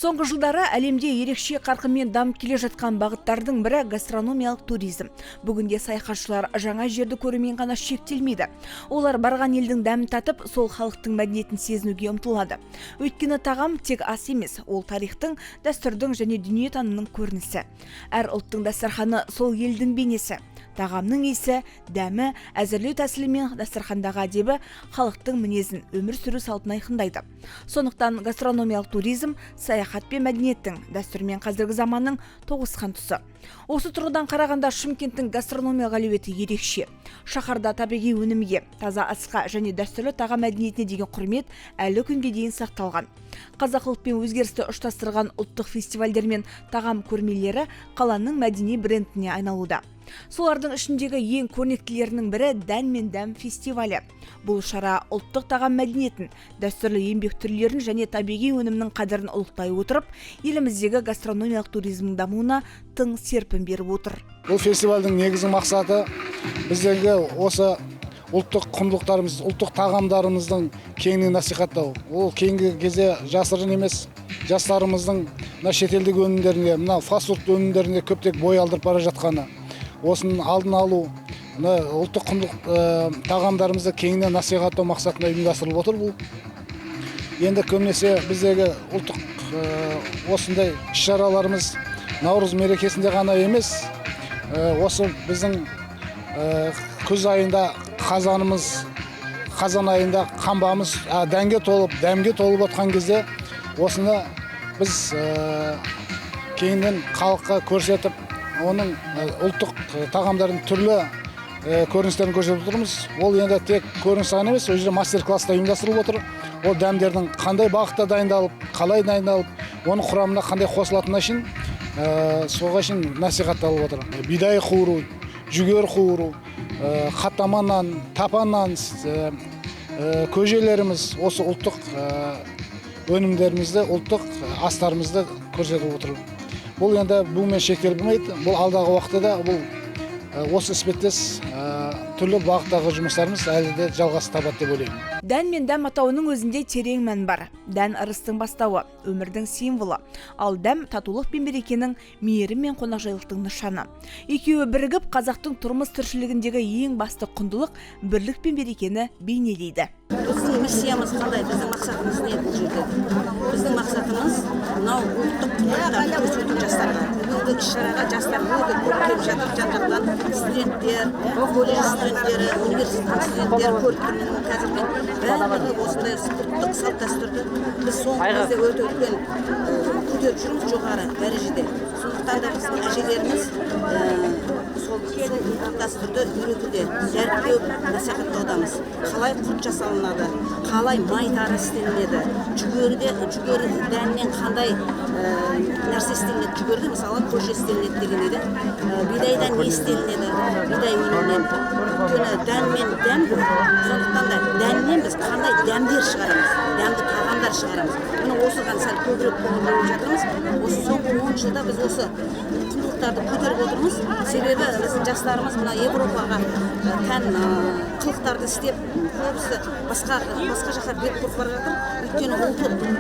Соңғы жылдары әлемде ерекше қарқынмен дамып келе жатқан бағыттардың бірі гастрономиялық туризм. Бүгінде саяхатшылар жаңа жерді көрумен ғана шектелмейді. Олар барған елдің дәмін татып, сол халықтың мәдениетін сезінуге ұмтылады. Өйткені тағам тек ас емес, ол тарихтың, дәстүрдің және дүниетанымның көрінісі. Әр ұлттың дастарханы сол елдің бейнесі. Тағамның иісі, дәмі, әзірлеу тәсілі мен дастархандағы әдебі халықтың мінезін, өмір сүру салтын айқындайды. Сондықтан гастрономиялық туризм саяхат пен мәдениеттің, дәстүр мен қазіргі заманның тоғысқан тұсы. Осы тұрғыдан қарағанда Шымкенттің гастрономиялық әлеуеті ерекше. Шаһарда табиғи өнімге, таза асқа және дәстүрлі тағам мәдениетіне деген құрмет әлі күнге дейін сақталған. Қазақылық пен өзгерісті ұштастырған ұлттық фестивальдер мен тағам көрмелері қаланың мәдени брендіне айналуда. Солардың ішіндегі ең көрнектілерінің бірі «Дән мен дәм» фестивалі. Бұл шара ұлттық тағам мәдениетін, дәстүрлі еңбек түрлерін және табиғи өнімнің қадірін ұлықтай отырып, еліміздегі гастрономиялық туризмнің дамуына тың серпін беріп отыр. Бұл фестивальдің негізгі мақсаты біздегі осы ұлттық құндылықтарымыз, ұлттық тағамдарымыздың кеңінен насихаттау. Ол кейінгі кезде жасырын емес, жастарымыздың шетелдік өнімдеріне, фастфуд өнімдеріне көптеп бой алдырып бара жатқаны. Осының алдын алу, ұлттық құндылық тағамдарымызды кеңінен насихаттау мақсатында ұйымдастырылып отыр бұл. Енді көбінесе біздегі ұлттық осындай іс-шараларымыз Наурыз мерекесінде ғана емес, осы біздің күз айында қазан айында қамбамыз дәмге толып отқан кезде осыны біз кеңінен халыққа көрсетіп, оның ұлттық тағамдардың түрлі көріністерін көрсетіп отырмыз. Ол енді тек көрініс ғана емес, ол жерде мастер-класста ұйымдастырылып отыр. Ол дәмдердің қандай бағытта дайындалып, қалай дайындалып, оның құрамына қандай қосылатынына шейін соға шейін насихатталып отыр. Бидай қуыру, жүгер қуыру, қаттаманнан, тапаннан, көжелеріміз, осы ұлттық өнімдерімізді, ұлттық астарымызды көрсетіп отыр. Бұл енді бұмен шектелмейді. Бұл алдағы уақытта бұл осы іспеттес түрлі бағыттағы жұмыстарымыз әлі де жалғасын табады деп ойлаймын. Дән мен дәм атауының өзінде терең мән бар. Дән ырыстың бастауы, өмірдің символы. Ал дәм татулық пен берекенің, мейірім мен қонақжайлықтың нышаны. Екеуі бірігіп, қазақтың тұрмыс тіршілігіндегі ең басты құндылық бірлік пен берекені бейнелейді. Біздің миссиямыз қандай, біздің мақсатымыз не бұл жерде? Біздің мақсатымыз мынау ұлттық құндылықтарды көрсету жастарға. Бүгінгі іс-шараға жастар өте көп келіп жатыр, жан-жақтан студенттер, колледж студенттері, университет студенттері көріп тұрмын қазіргі бәрі осындай ұлттық салт-дәстүрді біз соңғы кезде өте үлкен көтеріп жүрміз жоғары дәрежеде. Сондықтан да біздің әжелеріміз сол дәстүрді үйретуде, дәріптеу, насихаттаудамыз. Қалай құрт жасалынады, қалай май тары істелінеді, жүгері дәнінен қандай нәрсе істелінеді, жүгерді мысалы көже істелінеді деген еді. Бидайдан не істелінеді, бидай өнімінен. Өйткені дән мен дәм, сондықтан да дәннен біз қандай дәмдер шығарамыз, дәмді тағамдар шығарамыз. Мұны осыған сәл көбірек көңіл бөліп жатырмыз. Осы соңғы 10 жылда біз осы құндылықтарды көтеріп отырмыз. Себебі біздің жастарымыз мына Европаға тән қылықтарды істеп, көбісі басқа жаққа бет бұрып бара жатыр. Өйткені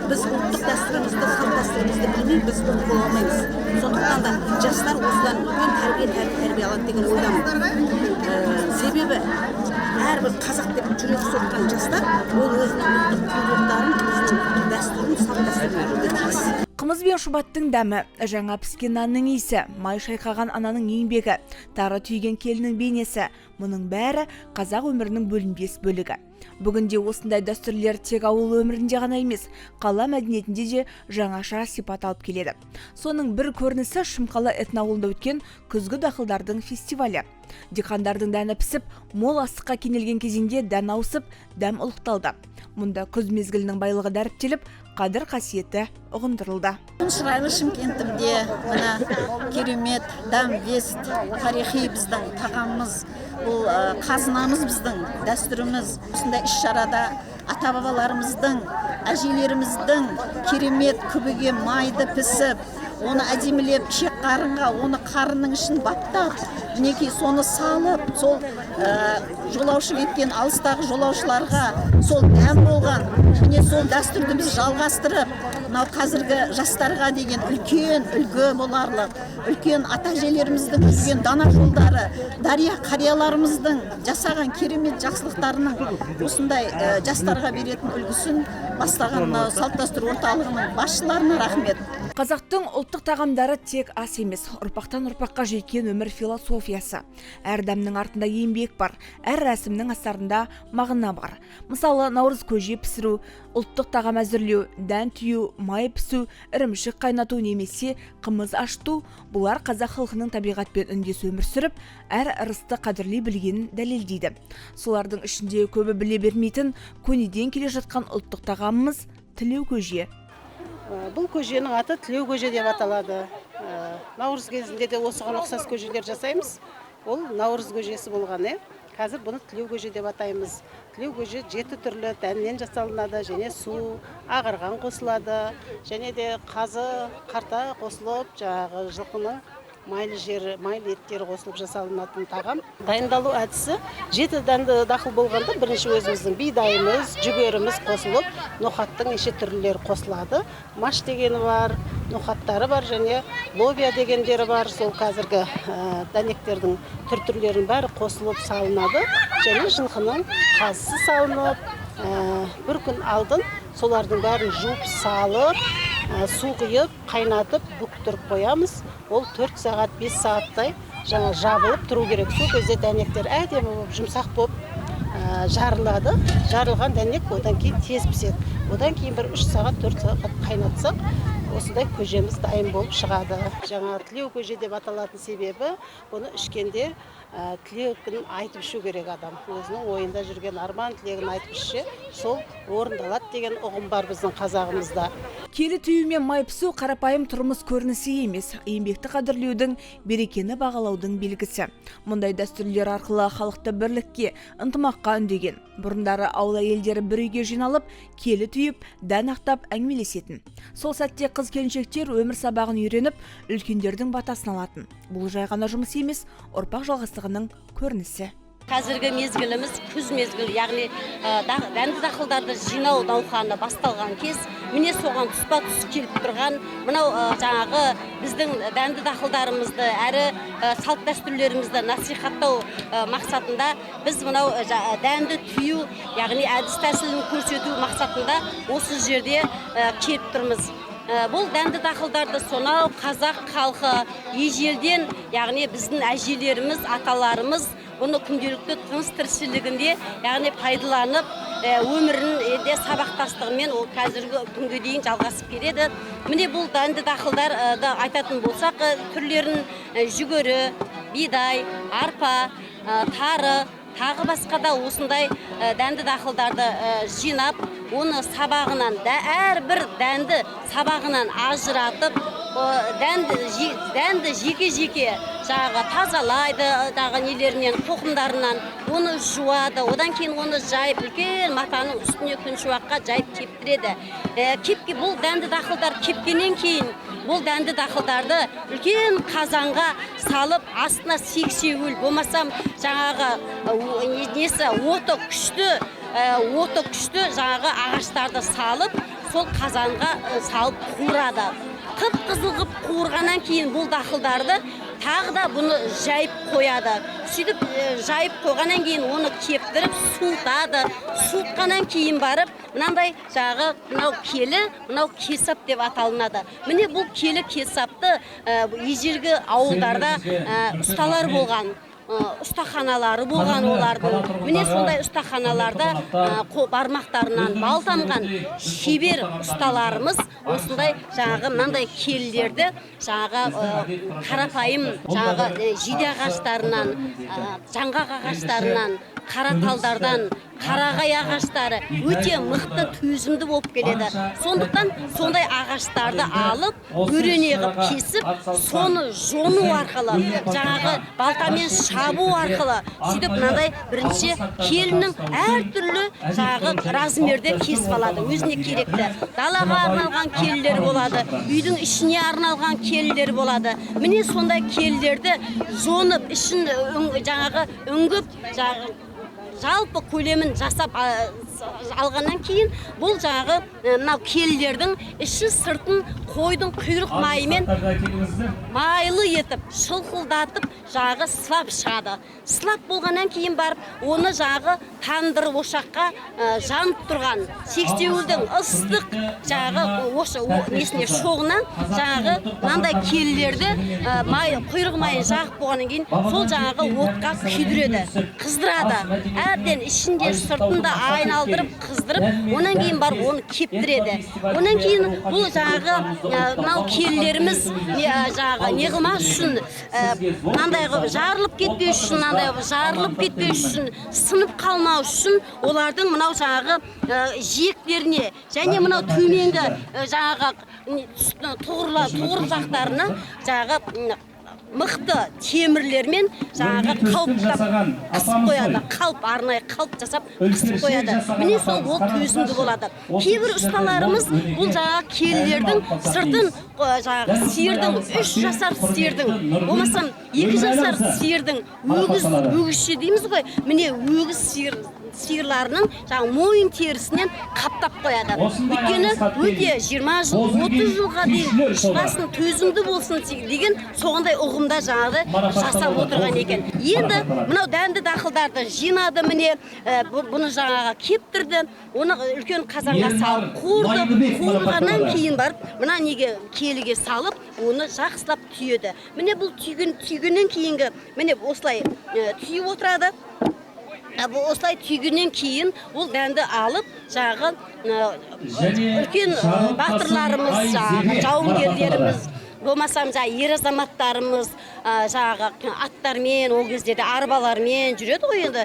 біз ұлттық дәстүрімізді, салт-дәстүрімізді білмей біз бола алмаймыз. Сондықтан да жастар осыдан үлкен тәрбие алады деген ойдамын. Себебі әрбір қазақ деп жүрек соққан жастар ол өзінің ұлттық құндылықтарын, өзінің дәстүрін, салт-дәстүрін білуге тиіс. Қымыз бен шұбаттың дәмі, жаңа піскен нанның иісі, май шайқаған ананың еңбегі, тары түйген келіннің бейнесі, мұның бәрі қазақ өмірінің бөлінбес бөлігі. Бүгінде осындай дәстүрлер тек ауыл өмірінде ғана емес, қала мәдениетінде де жаңаша сипат алып келеді. Соның бір көрінісі Шымқала этноауылында өткен күзгі дақылдардың фестивалі. Диқандардың дәні пісіп, мол астыққа кенелген кезеңде дән ауысып, дәм ұлықталды. Мұнда күз мезгілінің байлығы дәріптеліп, қадір қасиеті ұғындырылды. Шырайлы Шымкентімде мына керемет дәм вест тарихи біздің тағамымыз, бұл қазынамыз біздің дәстүріміз. Осындай іс-шарада ата-бабаларымыздың, әжелеріміздің керемет күбіге майды пісіп, оны әдемілеп шек қарынға, оны қарынның ішін баптап, мінекей соны салып, сол жолаушы кеткен алыстағы жолаушыларға сол дәм болған, міне сол дәстүрді біз жалғастырып, мынау қазіргі жастарға деген үлкен үлгі боларлық, үлкен ата әжелеріміздің үлкен дана жолдары, дария қарияларымыздың жасаған керемет жақсылықтарының осындай жастарға беретін үлгісін бастаған салт дәстүр орталығының басшыларына рахмет. Қазақтың ұлттық тағамдары тек ас емес, ұрпақтан ұрпаққа жеткен өмір философиясы. Әр дәмнің артында еңбек бар, әр рәсімнің астарында мағына бар. Мысалы, наурыз көже пісіру, ұлттық тағам әзірлеу, дән түю, май пісу, ірімшік қайнату немесе қымыз ашыту – бұлар қазақ халқының табиғатпен үндес өмір сүріп, әр ырысты қадірлей білгенін дәлелдейді. Солардың ішінде көбі біле бермейтін көнеден келе жатқан ұлттық тағамымыз тілеу көже. Бұл көженің аты тілеу көже деп аталады. Наурыз кезінде де осыған ұқсас көжелер жасаймыз. Ол наурыз көжесі болған. Қазір бұны тілеу көже деп атаймыз. Тілеу көже 7 түрлі дәннен жасалынады, және су, ағарған қосылады, және де қазы, қарта қосылып, жаңағы жылқының майлы жері, майлы еттері қосылып жасалынатын тағам. Дайындалу әдісі 7 дәнді дақыл болғанда бірінші өзіміздің бидайымыз, жүгеріміз қосылып, ноқаттың неше түрлері қосылады. Маш дегені бар, ноқаттары бар, және лобия дегендері бар. Сол қазіргі дәнектердің түрлерінің бәрі қосылып салынады, және жылқының қазысы салынып, бір күн алдын солардың бәрін жуып салып, су құйып, қайнатып, бүктіріп қоямыз. Ол 4 сағат, 5 сағаттай жаңа жабылып тұру керек. Сол кезде дәнектер әдемі болып, жұмсақ болып жарылады. Жарылған дәнек одан кейін тез піседі. Одан кейін бір 3 сағат, 4 сағат қайнатсақ, осындай көжеміз дайын болып шығады. Жаңа тілеу көже деп аталатын себебі, бұны ішкенде тілегін айтып ішу керек адам. Өзінің ойында жүрген арман тілегін айтып ішсе, сол орындалады деген ұғым бар біздің қазағымызда. Келі түю мен май пісу қарапайым тұрмыс көрінісі емес, еңбекті қадірлеудің, берекені бағалаудың белгісі. Мұндай дәстүрлер арқылы халықты бірлікке, ынтымаққа үндеген. Бұрындары ауыл әйелдері бір үйге жиналып, келі түйіп, дән ақтап әңгімелесетін. Сол сәтте қыз-келіншектер өмір сабағын үйреніп, үлкендердің батасын алатын. Бұл жай ғана жұмыс емес, ұрпақ жалғастығының көрінісі. Қазіргі мезгіліміз күз мезгілі, яғни дәнді дақылдарды жинау науқаны басталған кез, міне соған тұспа-тұс келіп тұрған, мынау жаңағы біздің дәнді дақылдарымызды, әрі салт дәстүрлерімізді насихаттау мақсатында біз мынау дәнді түю, яғни әдіс тәсілін көрсету мақсатында осы жерде келіп тұрмыз. Бұл дәнді дақылдарды сонау қазақ халқы ежелден, яғни біздің әжелеріміз, аталарымыз бұны күнделікті тыныс тіршілігінде, яғни пайдаланып, өмірінде сабақтастығымен ол қазіргі күнге дейін жалғасып келеді. Міне бұл дәнді дақылдарды айтатын болсақ, түрлерін жүгері, бидай, арпа, тары, тағы басқа да осындай дәнді дақылдарды жинап, оны сабағынан, әрбір дәнді сабағынан ажыратып, дәнді жеке-жеке жаңағы тазалайды, нелерінен, қоқымдарынан, оны жуады, одан кейін оны жайып, үлкен матаның үстіне күншуаққа жайып кептіреді. Бұл дәнді дақылдар кепкеннен кейін, бұл дәнді дақылдарды үлкен қазанға салып, астына сексеуіл, болмасам жаңағы оты күшті жаңағы ағаштарды салып, сол қазанға салып қуырады. Қып-қызыл қып қуырғаннан кейін бұл дақылдарды тағы да бұны жайып қояды. Сөйтіп жайып қойғаннан кейін оны кептіріп суытады. Суытқаннан кейін барып, мынандай жағы мынау келі, мынау кесап деп аталынады. Міне бұл келі кесапты ежелгі ауылдарда ұсталар болған. Ұстаханалары болған олардың. Міне сондай ұстаханаларда бармақтарынан балтанған шебер ұсталарымыз осындай жаңағы мынандай келілерді жаңағы қарапайым жаңағы жиде ағаштарынан, жаңғақ ағаштарынан, қараталдардан, қарағай ағаштары өте мықты төзімді болып келеді. Сондықтан сондай ағаштарды алып, өрене қып кесіп, соны жону арқылы, жаңағы балтамен шабу арқылы, сөйтіп мынандай бірінші келінің әртүрлі жаңағы размерде кесіп алады, өзіне керекті. Далаға арналған келілер болады, үйдің ішіне арналған келілер болады. Міне сондай келілерді жонып, ішін жаңағы үңгіп, жалпы көлемін жасап алғаннан кейін бұл жаңағы мынау келілердің іші сыртын қойдың құйрық майымен майлы етіп шылқылдатып жағы сылап шығады. Сылап болғаннан кейін барып оны жағы тандыр ошаққа жанып тұрған сексеуілдің ыстық жағы несіне шоғынан жағы мынандай келілерді құйрық майын жағып болғаннан кейін сол жағы отқа күйдіреді, қыздырады. Әбден ішінде сыртында айналдырып қыздырып, онан кейін барып оны кептіреді. Онан кейін бұл жағы мынау келілеріміз жағы не қылмас үшін мынандай жарылып кетпеу үшін, жарылып кетпеу үшін, сынып қалмау үшін олардың мынау жағы жиектеріне және мынау төменгі жағы тұғыр жақтарына жағы мықты темірлермен жаңағы қысып қояды. Арнайы қалып жасап қысып қояды. Міне сол ол төзімді болады. Кейбір ұсталарымыз бұл жаңағы келілердің сыртын жаңағы сиырдың 3 жасар сиырдың, болмасам 2 жасар сиырдың өгізше дейміз ғой. Міне өгіз сиырларының жаңағы мойын терісінен қаптап қояды. Өйткені өте 20 жыл, 30 жылға дейін шыдасын, төзімді болсын деген соғандай ұғымда жаңағы жасап отырған екен. Енді мынау дәнді дақылдарды жинады, міне бұны жаңағы кептірді, оны үлкен қазанға салып қуырды. Қуырғаннан кейін барып мына неге келіге салып, оны жақсылап түйеді. Міне бұл түйгеннен кейінгі міне осылай түйіп отырады. Осылай түйгеннен кейін ол дәнді алып жағы үлкен батырларымыз, жауынгерлеріміз, болмасам ер азаматтарымыз жағы аттармен, ол кездерде арбалармен жүреді ғой енді.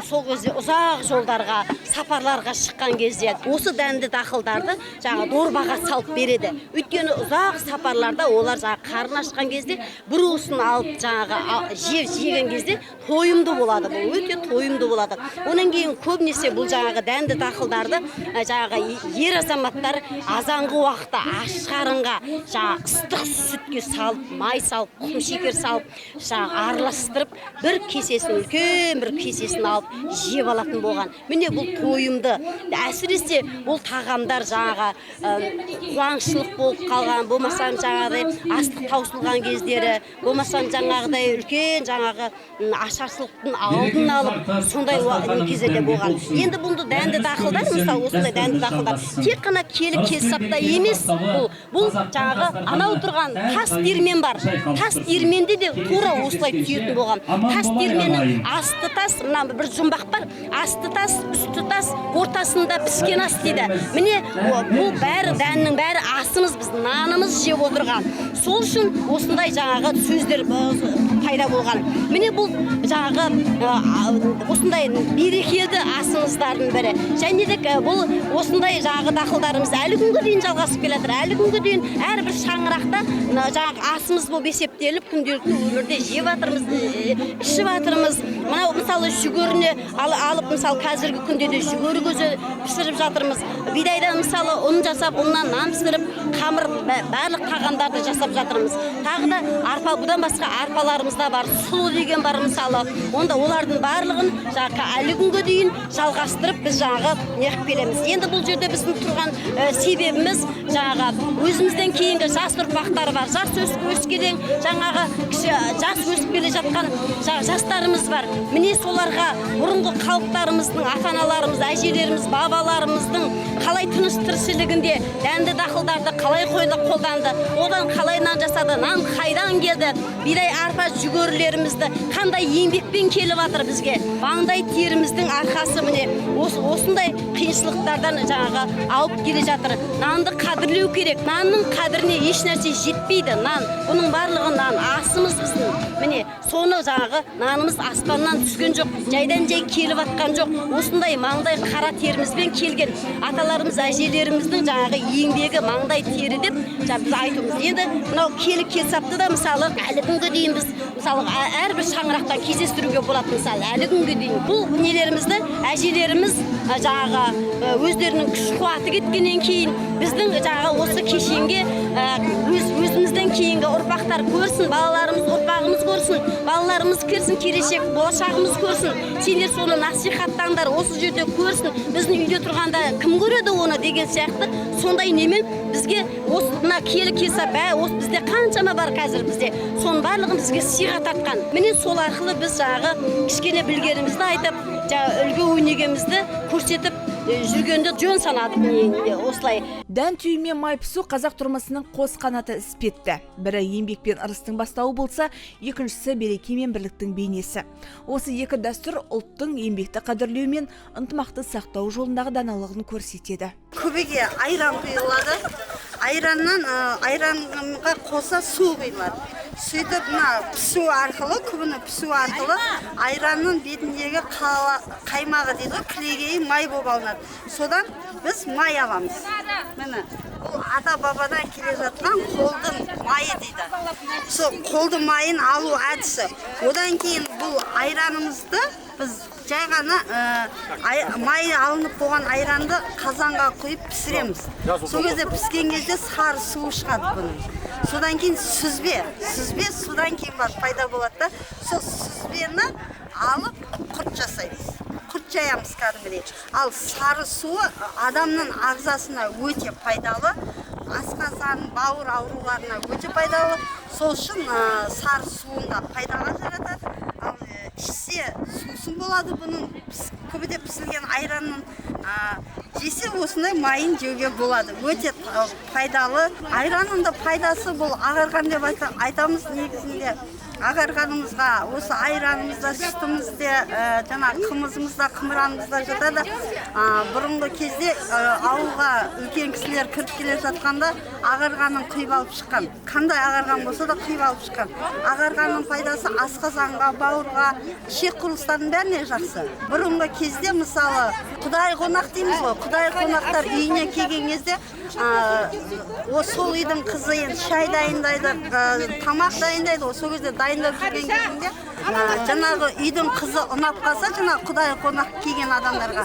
Сол кезде ұзақ жолдарға, сапарларға шыққан кезде осы дәнді дақылдарды жағы дорбаға салып береді. Өйткені ұзақ сапарларда олар жағы қарын ашқан кезде бір уысын алып жағы жеген кезде тойымды болады. Бұл өте тойымды болады. Онан кейін көбінесе бұл жағы дәнді дақылдарды жағы ер азаматтар азанғы уақытта аш қарынға жағы ыстық сүтке салып, май салып, құм шекер салып, араластырып, бір кесесін, үлкен бір кесесін алып жеп алатын болған. Міне бұл тойымды. Әсіресе бұл тағамдар жаңағы қуаңшылық болып қалған, болмасам жаңағыдай астық таусылған кездері, болмасам жаңағыдай үлкен жаңағы ашаршылықтың алдын алып, сондай кездерде болған. Енді бұнды дәнді дақылдар, мысалы осындай дәнді дақылдар, тек қана келіп кесапта емес, бұл жаңағы анау тұрған тас диірмен бар. Тас диірменде де тура осылай түйетін болған. Тас диірменнің асты тас, мына бір жұмбақ бар. Асты тас, үсті тас, ортасында піскен ас дейді. Міне бұл бәрі дәннің бәрі асымыз, біз нанымыз жеп отырған. Сол үшін осындай жаңағы сөздер пайда болған. Міне бұл жаңағы осындай берекелі асымыздардың бірі. Және де бұл осындай жаңағы дақылдарымыз әлі күнге дейін жалғасып келе жатыр. Әлі күнге дейін әрбір шаңырақта жаңағы асымыз болып есептеліп күнделікті өмірде жеп жатырмыз, ішіп жатырмыз. Мынау мысалы жүгеріні алып, мысалы қазіргі күнде де жүгері көзі пісіріп жатырмыз. Бидайдан мысалы ұн жасап, ұннан нан пісіріп, қамыр барлық тағамдарды жасап жатырмыз. Тағы да арпа, бұдан басқа арпаларымыз да бар, сұлу деген бар мысалы. Онда олардың барлығын жаңағы әлі күнге дейін жалғастырып біз жаңағы неғып келеміз. Енді бұл жерде біздің тұрған себебіміз жаңағы өзімізден кейінгі жас ұрпақтар бар, жас өскелең жаңағы жас өсіп келе жатқан жастарымыз бар. Міне соларға бұрынғы халықтарымыздың, ата-аналарымыз, әжелеріміз, бабаларымыздың қалай тыныш тіршілігінде дәнді дақылдарды қалай қолданды, одан қалай нан жасады, нан қайдан келді, бидай арпа жүгерілерімізді қандай еңбекпен келіп жатыр бізге. Маңдай теріміздің арқасы міне осындай қиыншылықтардан жаңағы алып келе жатыр. Нанды қадірлеу керек. Нанның қадіріне еш нәрсе жетпейді. Нан, бұның барлығы нан, асымыз біздің. Міне соны жаңағы нанымыз аспаннан түскен жоқ, жайдан жай келіп атқан жоқ. Осындай маңдай қара терімізбен келген аталарымыз, әжелеріміздің жаңағы еңбегі маңдай тері деп біз айтуымыз. Енді мынау келі келсапты да мысалы әлі күнге дейін біз мысалы әрбір шаңырақта кездестіруге болады мысалы әлі күнге дейін. Бұл нелерімізді әжелеріміз жаңағы өздерінің күш қуаты кеткеннен кейін біздің жаңағы осы кешенге өзімізден кейінгі ұрпақтар көрсін, балаларымыз, ұрпағымыз көрсін, балаларымыз көрсін, келешек болашағымыз көрсін. Сендер соны насихаттаңдар, осы жерде көрсін. Біздің үйде тұрғанда кім көреді оны деген сияқты. Сондай немен бізге осына келса, осы бізде қаншама бар қазір бізде. Соның барлығын бізге сыйға тартқан. Міне сол арқылы біз жағы кішкене білгенімізді айтып, үлгі өнегемізді көрсетіп жүргенді жөн санадық осылай. Дән түйме май пісу қазақ тұрмысының қос қанаты іспетті. Бірі еңбек пен ырыстың бастауы болса, екіншісі береке мен бірліктің бейнесі. Осы екі дәстүр ұлттың еңбекті қадірлеу мен ынтымақты сақтау жолындағы даналығын көрсетеді. Көбеге айран құйылады. Айранға қоса су құйылады. Сөйтіп пісу арқылы, күбіні пісу арқылы айранның бетіндегі қаймағы дейді, кілегейі май болып алынады. Содан біз май аламыз. Міне, бұл ата-бабадан келе жатқан қолдың майы дейді. Сол қолдың майын алу әдісі. Одан кейін бұл айранымызды біз жай ғана май алынып болған айранды қазанға құйып пісіреміз. Сол кезде піскен кезде сары су шығады бұның. Содан кейін сүзбе судан кейін бар пайда болады да, сол сүзбені алып құрт жасаймыз. Құрт жаямыз кәдімгідей. Ал сары суы адамның ағзасына өте пайдалы, асқазан, бауыр ауруларына өте пайдалы. Сол үшін сары суында пайдаға жаратады. Ал ішсе сусын болады бұның, көбеде пісілген айранның. Жесе осындай майын жеуге болады. Өте пайдалы. Айранның да пайдасы бұл ағарған деп айтамыз негізінде. Ағарғанымызға, осы айранымызда, сүтімізде, қымызымызда, қымыранымызда жатады. Бұрынғы кезде ауылға үлкен кісілер кіріп келе жатқанда ағарғанын құйып алып шыққан. Қандай ағарған болса да құйып алып шыққан. Ағарғанның пайдасы асқазанға, бауырға, ішек құрылыстардың бәріне жақсы. Бұрынғы кезде мысалы құдай қонақ дейміз ғой. Құдай қонақтар үйіне келген кезде сол үйдің қызы енді шай дайындайды, тамақ дайындайды. Сол кезде дайындап жүрген кезінде жаңағы үйдің қызы ұнап қалса, жаңағы құдай қонақ келген адамдарға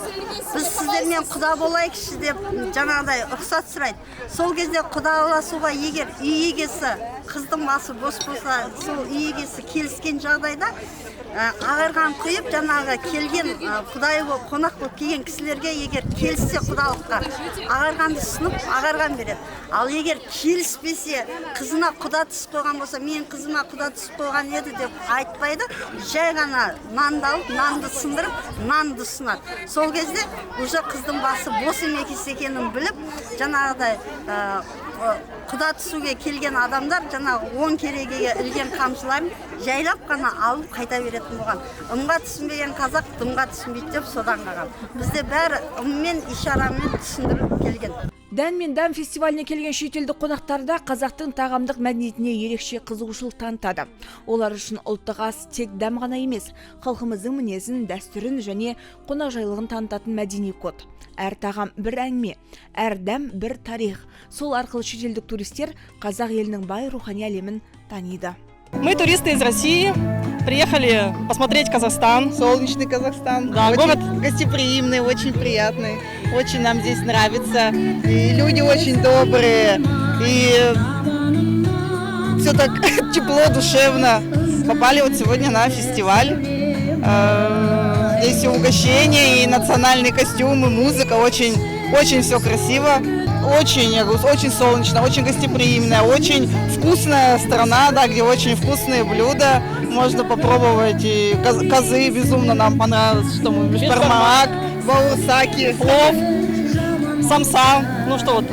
біз сіздермен құда болайықшы деп жаңағыдай рұқсат сұрайды. Сол кезде құдаласуға егер үй егесі қыздың басы бос болса, сол үй егесі келіскен жағдайда ағарған құйып жаңағы келген құдай қонақ болып келген кісілерге егер келіссе құдалыққа ағарғанды ұсынып ағарған береді. Ал егер келіспесе, қызына құда түсіп қойған болса, мен қызыма құда түсіп қойған еді деп айтпайды, жай ғана нанды алып, нанды сындырып, нанды ұсынады. Сол кезде уже қыздың басы бос емес екенін біліп, жаңағыдай құда түсуге келген адамдар жаңағы 10 керегеге ілген қамшыларын жайлап қана алып қайта беретін болған. Ымға түсінбеген қазақ дымға түсінбейді деп содан қалған. Бізде бәрі ыммен, ишарамен түсіндіріп келген. Дән мен дәм фестиваліне келген шетелдік қонақтарда қазақтың тағамдық мәдениетіне ерекше қызығушылық танытады. Олар үшін ұлттық ас тек дәм ғана емес, халқымыздың мінезін, дәстүрін және қонақжайлығын танытатын мәдени код. Әр тағам бір әңгіме, әр дәм бір тарих. Сол арқылы шетелдік туристер қазақ елінің бай рухани әлемін таниды. Мы туристы из России, приехали посмотреть Казахстан. Солнечный Казахстан. Да, очень город гостеприимный, очень приятный. Очень нам здесь нравится. И люди очень добрые. И все так тепло, душевно. Попали вот сегодня на фестиваль. Здесь и угощения, и национальные костюмы, музыка. Очень все красиво. Очень солнечно, очень гостеприимная, очень вкусная страна, да, где очень вкусные блюда. Можно попробовать. И козы безумно нам понравилось, что мы бешбармак, баурсаки, плов, самса. Ну что вот,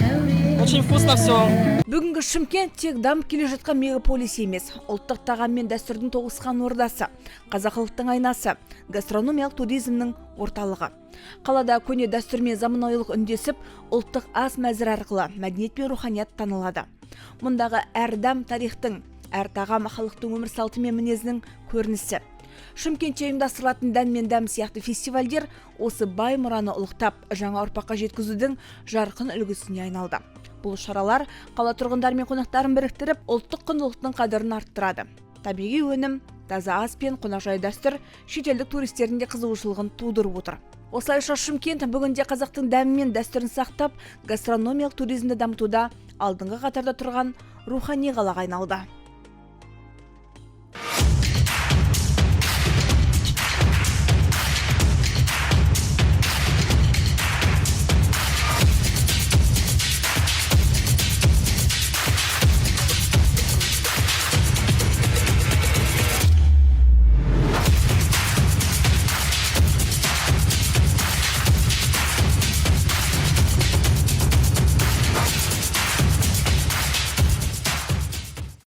очень вкусно все. Бүгінгі Шымкент тек дамып келе жатқан мегаполис емес, ұлттық тағам мен дәстүрдің тоғысқан ордасы, қазақ халықтың айнасы, гастрономиялық туризмнің орталығы. Қалада көне дәстүр мен заманауилық үндесіп, ұлттық ас мәзір арқылы мәдениет пен руханият танылады. Мұндағы әр дәм тарихтың, әр тағам халықтың өмір салты мен мінезінің көрінісі. Шымкентте ұйымдастырылатын дән мен дәм сияқты фестивальдер осы бай мұраны ұлықтап, жаңа ұрпаққа жеткізудің жарқын үлгісіне айналды. Бұл шаралар қала тұрғындар мен қонақтарын біріктіріп, ұлттық құндылықтың қадірін арттырады. Табиғи өнім, таза ас пен қонақжай дәстүр шетелдік туристердің де қызығушылығын тудырып отыр. Осылайша Шымкент бүгінде қазақтың дәмі мен дәстүрін сақтап, гастрономиялық туризмді дамытуда алдыңғы қатарда тұрған рухани қалаға айналды.